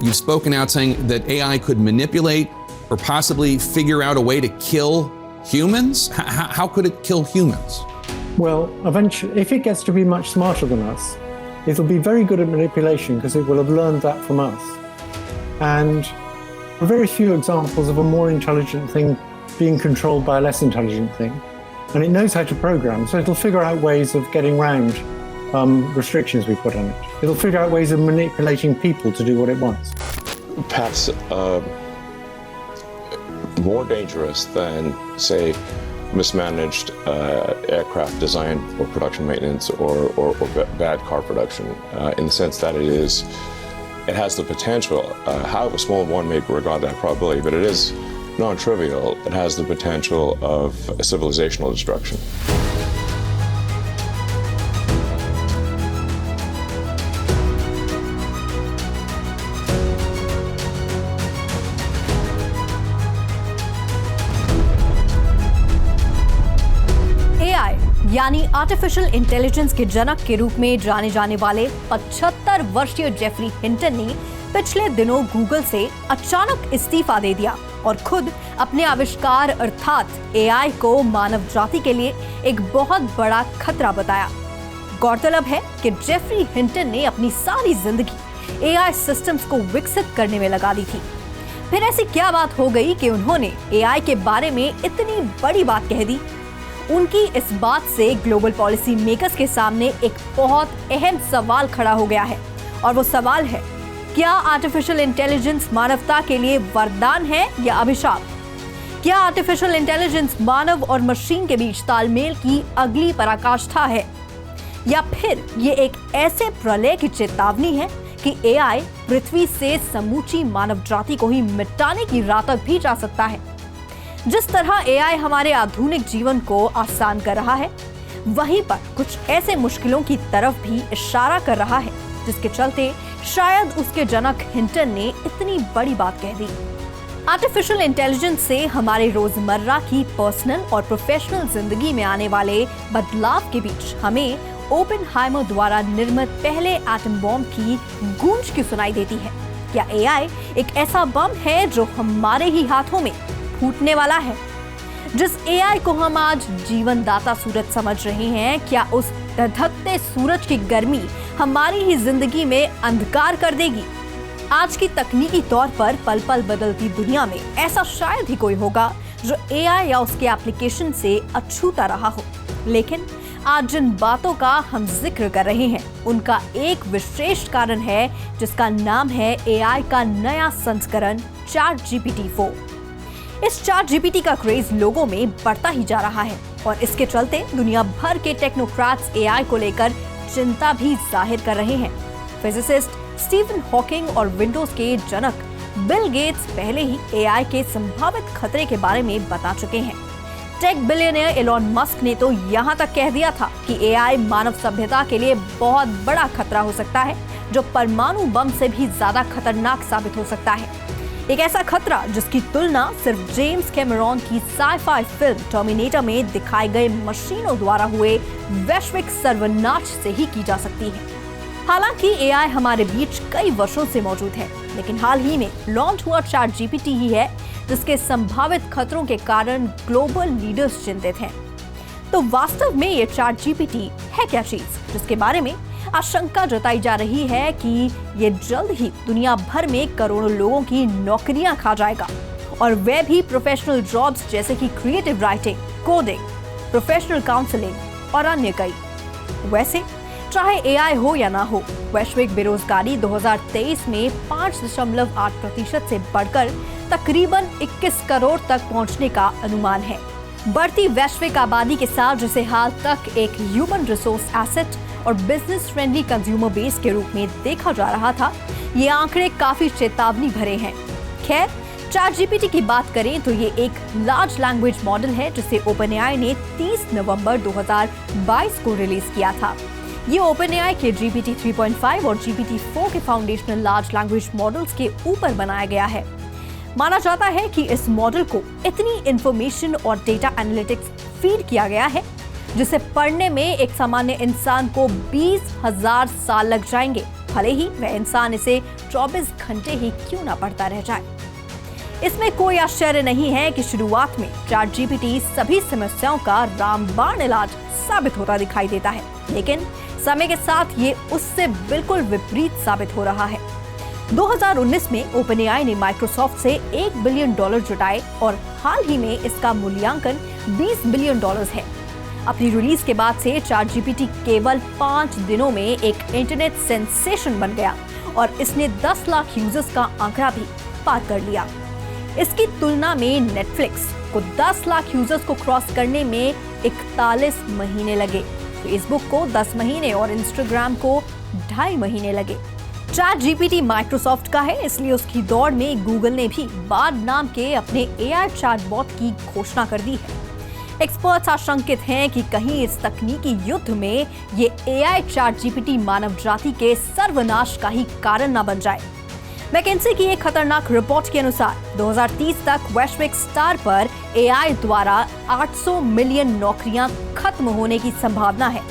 You've spoken out saying that AI could manipulate or possibly figure out a way to kill humans. How could it kill humans? Well, eventually, if it gets to be much smarter than us, it'll be very good at manipulation because it will have learned that from us. And there are very few examples of a more intelligent thing being controlled by a less intelligent thing. And it knows how to program, so it'll figure out ways of getting around restrictions we put on it. It'll figure out ways of manipulating people to do what it wants. Perhaps more dangerous than, say, mismanaged aircraft design or production maintenance or bad car production, in the sense that it has the potential, however small one may regard that probability, but it is non-trivial. It has the potential of civilizational destruction. यानी artificial intelligence के जनक के रूप में जाने जाने वाले 75 वर्षीय Jeffrey Hinton ने पिछले दिनों गूगल से अचानक इस्तीफा दे दिया और खुद अपने आविष्कार अर्थात एआई को मानव जाति के लिए एक बहुत बड़ा खतरा बताया। गौरतलब है कि जेफरी हिंटन ने अपनी सारी जिंदगी एआई सिस्टम्स को विकसित करने में लगा दी थी। फिर ऐसी क्या बात हो गई कि उन्होंने एआई के बारे में इतनी बड़ी बात कह दी? उनकी इस बात से ग्लोबल पॉलिसी मेकर्स के सामने एक बहुत अहम सवाल खड़ा हो गया है और वो सवाल है, क्या आर्टिफिशियल इंटेलिजेंस मानवता के लिए वरदान है या अभिशाप? क्या आर्टिफिशियल इंटेलिजेंस मानव और मशीन के बीच तालमेल की अगली पराकाष्ठा है या फिर ये एक ऐसे प्रलय की चेतावनी है कि एआई पृथ्वी से समूची मानव जाति को ही मिटाने की राह तक भी जा सकता है? जिस तरह एआई हमारे आधुनिक जीवन को आसान कर रहा है, वहीं पर कुछ ऐसे मुश्किलों की तरफ भी इशारा कर रहा है जिसके चलते शायद उसके जनक हिंटन ने इतनी बड़ी बात कह दी। आर्टिफिशियल इंटेलिजेंस से हमारे रोजमर्रा की पर्सनल और प्रोफेशनल जिंदगी में आने वाले बदलाव के बीच हमें ओपेनहाइमर द्वारा निर्मित पहले एटम बॉम्ब की गूंज की सुनाई देती है। क्या एआई एक ऐसा बम है जो हमारे ही हाथों में फूटने वाला है? जिस एआई को हम आज जीवनदाता सूरज समझ रहे हैं, क्या उस धधकते सूरज की गर्मी हमारी ही जिंदगी में अंधकार कर देगी? आज की तकनीकी तौर पर पल पल बदलती दुनिया में ऐसा शायद ही कोई होगा जो एआई या उसके एप्लीकेशन से अछूता रहा हो। लेकिन आज जिन बातों का हम जिक्र कर रहे हैं, उनका एक विशेष कारण है जिसका नाम है एआई का नया संस्करण ChatGPT-4। इस ChatGPT का क्रेज लोगों में बढ़ता ही जा रहा है और इसके चलते दुनिया भर के टेक्नोक्रेट्स एआई को लेकर चिंता भी जाहिर कर रहे हैं। फिजिसिस्ट स्टीफन हॉकिंग और विंडोज के जनक बिल गेट्स पहले ही एआई के संभावित खतरे के बारे में बता चुके हैं। टेक बिलियनियर एलॉन मस्क ने तो यहाँ तक कह दिया था कि एआई मानव सभ्यता के लिए बहुत बड़ा खतरा हो सकता है, जो परमाणु बम से भी ज्यादा खतरनाक साबित हो सकता है। एक ऐसा खतरा जिसकी तुलना सिर्फ जेम्स कैमरॉन की साइ-फाई फिल्म टर्मिनेटर में दिखाए गए मशीनों द्वारा हुए वैश्विक सर्वनाश से ही की जा सकती है। हालांकि एआई हमारे बीच कई वर्षों से मौजूद है, लेकिन हाल ही में लॉन्च हुआ ChatGPT ही है जिसके संभावित खतरों के कारण ग्लोबल लीडर्स चिंतित हैं। तो वास्तव में ये ChatGPT है क्या चीज जिसके बारे में आशंका जताई जा रही है कि ये जल्द ही दुनिया भर में करोड़ों लोगों की नौकरियां खा जाएगा, और वह भी प्रोफेशनल जॉब्स जैसे कि creative writing, coding, professional counselling और अन्य कई। वैसे चाहे एआई हो या ना हो, वैश्विक बेरोजगारी 2023 में 5.8% से बढ़कर तकरीबन 21 करोड़ तक पहुंचने का अनुमान है। बढ़ती वैश्विक आबादी के साथ जिसे हाल तक एक ह्यूमन रिसोर्स एसेट और बिजनेस फ्रेंडली कंज्यूमर बेस के रूप में देखा जा रहा था, ये आंकड़े काफी चेतावनी भरे हैं। खैर, ChatGPT की बात करें तो ये एक लार्ज लैंग्वेज मॉडल है जिसे OpenAI ने 30 नवंबर 2022 को रिलीज किया था। ये OpenAI के GPT 3.5 और GPT-4 के फाउंडेशनल लार्ज लैंग्वेज मॉडल्स के ऊपर बनाया गया है। माना जाता है कि इस मॉडल को इतनी इंफॉर्मेशन और डेटा एनालिटिक्स फीड किया गया है जिसे पढ़ने में एक सामान्य इंसान को 20,000 साल लग जाएंगे। भले ही वह इंसान इसे 24 घंटे ही क्यों ना पढ़ता रह जाए। इसमें कोई आश्चर्य नहीं है कि शुरुआत में ChatGPT सभी समस्याओं का रामबाण इलाज साबित होता दिखाई देता है, लेकिन समय के साथ ये उससे बिल्कुल विपरीत साबित हो रहा है। 2019 में OpenAI ने माइक्रोसॉफ्ट से $1 बिलियन जुटाए और हाल ही में इसका मूल्यांकन $20 बिलियन है। अपनी रिलीज के बाद से ChatGPT केवल 5 दिनों में एक इंटरनेट सेंसेशन बन गया और इसने 10 लाख यूजर्स का आंकड़ा भी पार कर लिया। इसकी तुलना में नेटफ्लिक्स को 10 लाख यूजर्स को क्रॉस करने में 41 महीने लगे, फेसबुक को 10 महीने और इंस्टाग्राम को 2.5 महीने लगे। ChatGPT माइक्रोसॉफ्ट का है, इसलिए उसकी दौड़ में गूगल ने भी बार्ड नाम के अपने AI चैटबॉट की घोषणा कर दी है। एक्सपर्ट्स आशंकित हैं कि कहीं इस तकनीकी युद्ध में ये AI ChatGPT मानव जाति के सर्वनाश का ही कारण न बन जाए। मैकेंजी की एक खतरनाक रिपोर्ट के अनुसार 2030 तक वैश्विक स्तर पर AI द्वारा 800 मिलियन नौकरियां खत्म होने की संभावना है।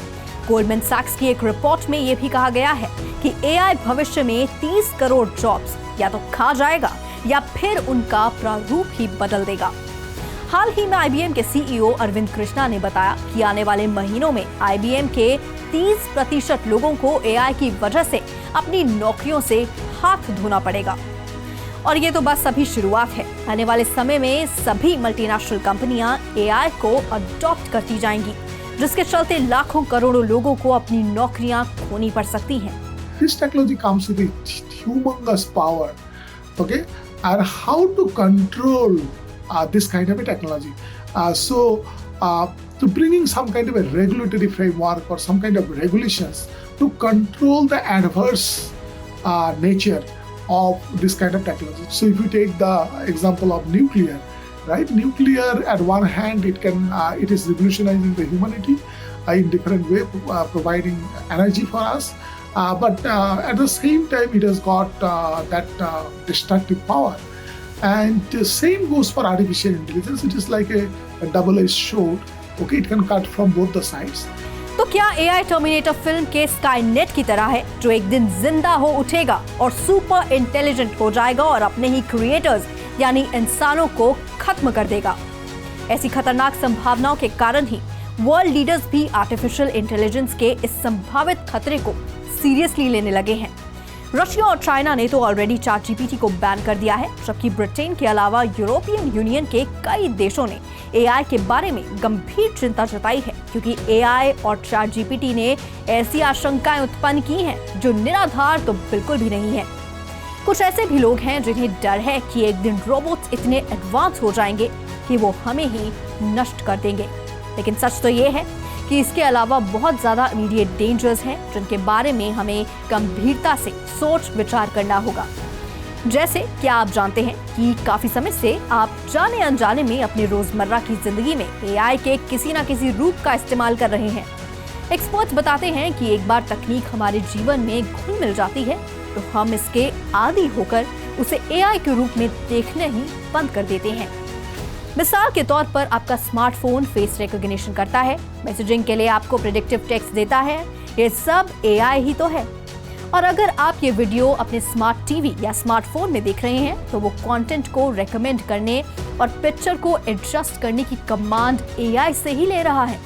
गोल्डमैन सैक्स की एक रिपोर्ट में यह भी कहा गया है कि AI भविष्य में 30 करोड़ जॉब्स या तो खा जाएगा या फिर उनका प्रारूप ही बदल देगा। हाल ही में IBM के CEO अरविंद कृष्णा ने बताया कि आने वाले महीनों में IBM के 30% लोगों को AI की वजह से अपनी नौकरियों से हाथ धोना पड़ेगा। और ये तो बस अभी शुरुआत है। आने वाले समय में सभी मल्टीनेशनल कंपनियां AI को अडॉप्ट करती जाएंगी, जिसके चलते लाखों करोड़ों लोगों को अपनी नौकरियां खोनी पड़ सकती हैं। This technology comes with a humongous power, okay, and how to control this kind of a technology. To bringing some kind of a regulatory framework or some kind of regulations to control the adverse nature of this kind of technology. So if you take the example of nuclear, right? Nuclear, at one hand, it is revolutionizing the humanity in different way, providing energy for us. But at the same time, it has got that destructive power. And the same goes for artificial intelligence. It is like a double-edged sword. Okay, it can cut from both the sides. तो क्या AI terminator film के Skynet की तरह है, जो एक दिन जिंदा हो उठेगा और सुपर इंटेलिजेंट हो जाएगा और अपने ही क्रिएटर्स यानी इंसानों को खत्म कर देगा? ऐसी खतरनाक संभावनाओं के कारण ही वर्ल्ड लीडर्स भी आर्टिफिशियल इंटेलिजेंस के इस संभावित खतरे को सीरियसली लेने लगे हैं। रशिया और चाइना ने तो ऑलरेडी ChatGPT को बैन कर दिया है, जबकि ब्रिटेन के अलावा यूरोपियन यूनियन के कई देशों ने AI के बारे में गंभीर चिंता जताई है, क्योंकि AI और ChatGPT ने ऐसी आशंकाएं उत्पन्न की हैं जो निराधार तो बिल्कुल भी नहीं है। कुछ ऐसे भी लोग हैं जिन्हें डर है कि एक दिन रोबोट्स इतने एडवांस हो जाएंगे कि वो हमें ही नष्ट कर देंगे। लेकिन सच तो ये है कि इसके अलावा बहुत ज्यादा इमीडिएट डेंजर्स हैं, जिनके बारे में हमें गंभीरता से सोच विचार करना होगा। जैसे क्या आप जानते हैं कि काफी समय से आप जाने अनजाने में अपने रोजमर्रा की जिंदगी में AI के किसी न किसी रूप का इस्तेमाल कर रहे हैं। एक्सपर्ट्स बताते हैं कि एक बार तकनीक हमारे जीवन में घुल मिल जाती है तो हम इसके आदी होकर उसे AI के रूप में देखने ही बंद कर देते हैं। मिसाल के तौर पर आपका स्मार्टफोन फेस रिकॉग्निशन करता है, मैसेजिंग के लिए आपको प्रेडिक्टिव टेक्स्ट देता है, ये सब AI ही तो है। और अगर आप ये वीडियो अपने स्मार्ट टीवी या स्मार्टफोन में देख रहे हैं तो वो कंटेंट को रेकमेंड करने और पिक्चर को एडजस्ट करने की कमांड AI से ही ले रहा है।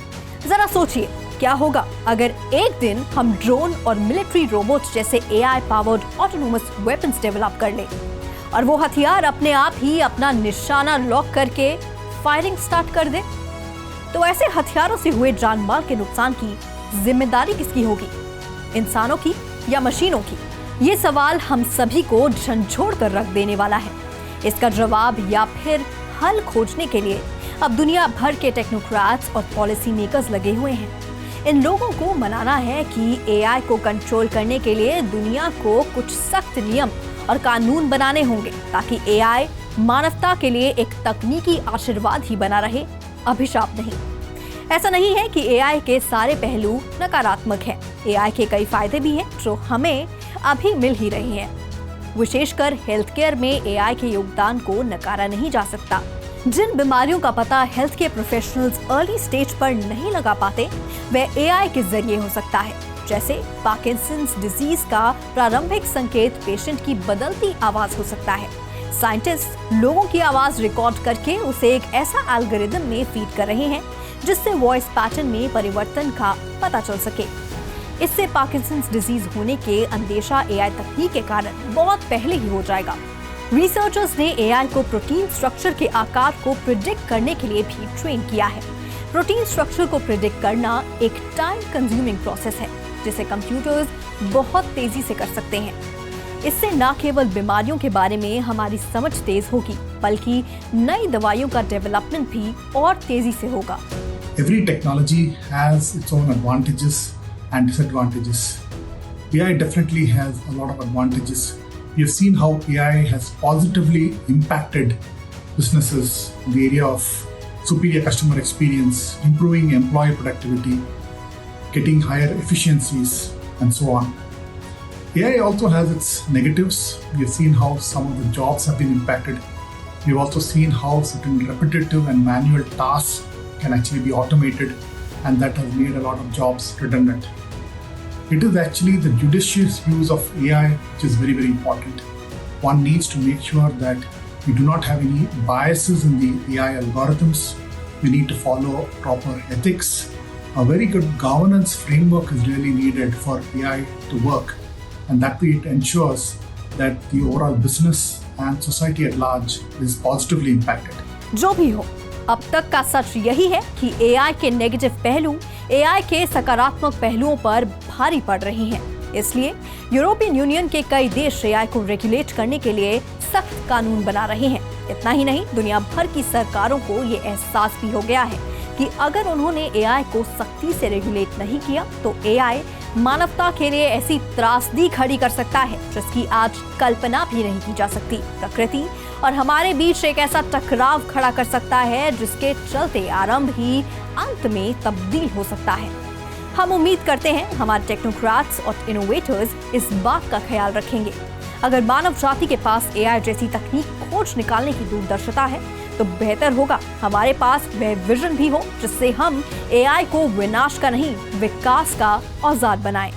जरा सोचिए क्या होगा अगर एक दिन हम ड्रोन और मिलिट्री रोबोट्स जैसे AI powered autonomous weapons develop कर ले और वो हथियार अपने आप ही अपना निशाना लॉक करके फायरिंग स्टार्ट कर दे। तो ऐसे हथियारों से हुए जान माल के नुकसान की जिम्मेदारी किसकी होगी, इंसानों की या मशीनों की? ये सवाल हम सभी को झंझोड़ कर रख देने वाला है। इसका जवाब या फिर हल खोजने के लिए अब दुनिया भर के टेक्नोक्रेट्स और पॉलिसी मेकर्स लगे हुए हैं। इन लोगों को मनाना है कि AI को कंट्रोल करने के लिए दुनिया को कुछ सख्त नियम और कानून बनाने होंगे, ताकि AI मानवता के लिए एक तकनीकी आशीर्वाद ही बना रहे, अभिशाप नहीं। ऐसा नहीं है कि AI के सारे पहलू नकारात्मक हैं। AI के कई फायदे भी हैं जो हमें अभी मिल ही रहे हैं। विशेषकर हेल्थ केयर में AI के योगदान को नकारा नहीं जा सकता। जिन बीमारियों का पता health care professionals early stage पर नहीं लगा पाते, वह AI के जरिए हो सकता है। जैसे पार्किंसंस डिजीज का प्रारंभिक संकेत पेशेंट की बदलती आवाज हो सकता है। साइंटिस्ट लोगों की आवाज रिकॉर्ड करके उसे एक ऐसा एल्गोरिदम में फीड कर रहे हैं जिससे वॉइस पैटर्न में परिवर्तन का पता चल सके। इससे पार्किंसंस डिजीज होने के अंदेशा एआई तकनीक के कारण बहुत पहले ही हो जाएगा। रिसर्चर्स ने एआई को प्रोटीन स्ट्रक्चर के आकार को प्रिडिक्ट करने के लिए भी ट्रेन किया है। प्रोटीन स्ट्रक्चर को प्रिडिक्ट करना एक टाइम कंज्यूमिंग प्रोसेस है जिसे कंप्यूटर्स बहुत तेजी से कर सकते हैं। इससे न केवल बीमारियों के बारे में हमारी समझ तेज होगी बल्कि नई दवाइयों का डेवलपमेंट भी और तेजी से होगा। Every technology has its own advantages and disadvantages. AI definitely has a lot of advantages. We have seen how AI has positively impacted businesses in the area of superior customer experience, improving employee productivity, getting higher efficiencies, and so on. AI also has its negatives. We have seen how some of the jobs have been impacted. We have also seen how certain repetitive and manual tasks can actually be automated, and that has made a lot of jobs redundant. It is actually the judicious use of AI which is very, very important. One needs to make sure that we do not have any biases in the AI algorithms. We need to follow proper ethics. A very good governance framework is really needed for AI to work, and that way it ensures that the overall business and society at large is positively impacted. जो भी हो, अब तक का सच यही है कि AI के नेगेटिव पहलू एआई के सकारात्मक पहलुओं पर भारी पड़ रहे हैं। इसलिए यूरोपियन यूनियन के कई देश एआई को रेगुलेट करने के लिए सख्त कानून बना रहे हैं। इतना ही नहीं, दुनिया भर की सरकारों को ये एहसास भी हो गया है कि अगर उन्होंने एआई को सख्ती से रेगुलेट नहीं किया तो एआई मानवता के लिए ऐसी त्रासदी खड़ी कर सकता है जिसकी आज कल्पना भी नहीं की जा सकती। प्रकृति और हमारे बीच एक ऐसा टकराव खड़ा कर सकता है जिसके चलते आरंभ ही अंत में तब्दील हो सकता है। हम उम्मीद करते हैं हमारे टेक्नोक्रेट्स और इनोवेटर्स इस बात का ख्याल रखेंगे। अगर मानव जाति के पास एआई जैसी तकनीक खोज निकालने की दूरदर्शिता है तो बेहतर होगा हमारे पास वह विजन भी हो जिससे हम एआई को विनाश का नहीं विकास का औजार बनाएं।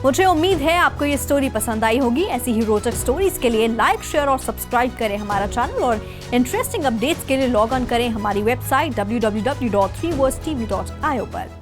मुझे उम्मीद है आपको ये स्टोरी पसंद आई होगी। ऐसी ही रोचक स्टोरीज के लिए लाइक, शेयर और सब्सक्राइब करें हमारा चैनल और इंटरेस्टिंग अपडेट्स के लिए लॉग ऑन करें हमारी वेबसाइट www.3versetv.io पर।